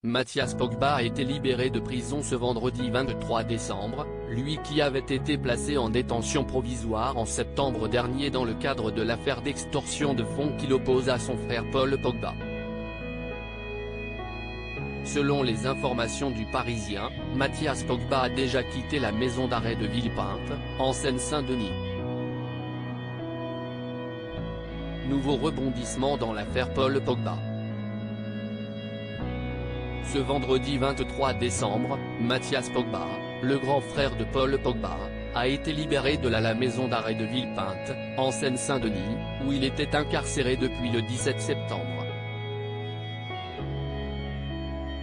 Mathias Pogba a été libéré de prison ce vendredi 23 décembre, lui qui avait été placé en détention provisoire en septembre dernier dans le cadre de l'affaire d'extorsion de fonds qui l'oppose à son frère Paul Pogba. Selon les informations du Parisien, Mathias Pogba a déjà quitté la maison d'arrêt de Villepinte, en Seine-Saint-Denis. Nouveau rebondissement dans l'affaire Paul Pogba. Ce vendredi 23 décembre, Mathias Pogba, le grand frère de Paul Pogba, a été libéré de la maison d'arrêt de Villepinte, en Seine-Saint-Denis, où il était incarcéré depuis le 17 septembre.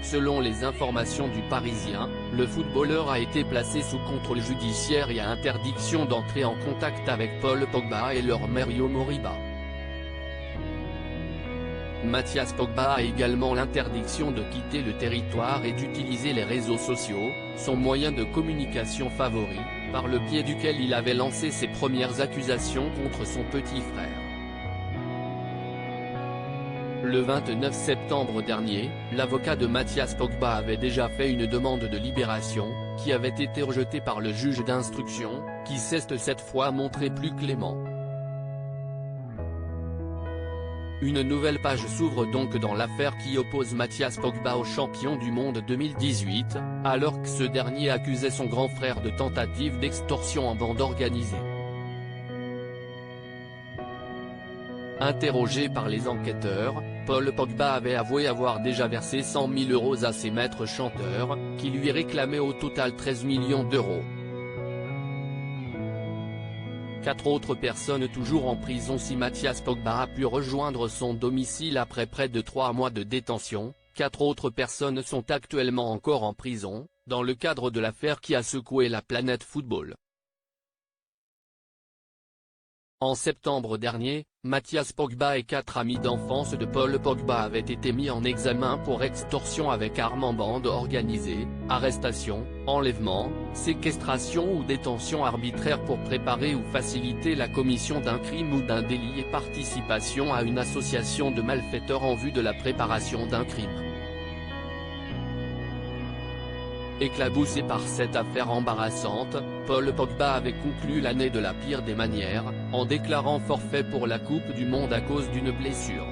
Selon les informations du Parisien, le footballeur a été placé sous contrôle judiciaire et a interdiction d'entrer en contact avec Paul Pogba et leur mère Yo Moriba. Mathias Pogba a également l'interdiction de quitter le territoire et d'utiliser les réseaux sociaux, son moyen de communication favori, par le biais duquel il avait lancé ses premières accusations contre son petit frère. Le 29 septembre dernier, l'avocat de Mathias Pogba avait déjà fait une demande de libération, qui avait été rejetée par le juge d'instruction, qui s'est cette fois montré plus clément. Une nouvelle page s'ouvre donc dans l'affaire qui oppose Mathias Pogba au champion du monde 2018, alors que ce dernier accusait son grand frère de tentative d'extorsion en bande organisée. Interrogé par les enquêteurs, Paul Pogba avait avoué avoir déjà versé 100 000 € à ses maîtres chanteurs, qui lui réclamaient au total 13 millions d'euros. 4 autres personnes toujours en prison. Si Mathias Pogba a pu rejoindre son domicile après près de 3 mois de détention, 4 autres personnes sont actuellement encore en prison, dans le cadre de l'affaire qui a secoué la planète football. En septembre dernier, Mathias Pogba et 4 amis d'enfance de Paul Pogba avaient été mis en examen pour extorsion avec arme en bande organisée, arrestation, enlèvement, séquestration ou détention arbitraire pour préparer ou faciliter la commission d'un crime ou d'un délit et participation à une association de malfaiteurs en vue de la préparation d'un crime. Éclaboussé par cette affaire embarrassante, Paul Pogba avait conclu l'année de la pire des manières, en déclarant forfait pour la Coupe du Monde à cause d'une blessure.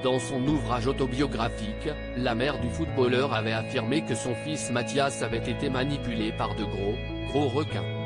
Dans son ouvrage autobiographique, la mère du footballeur avait affirmé que son fils Mathias avait été manipulé par de gros requins.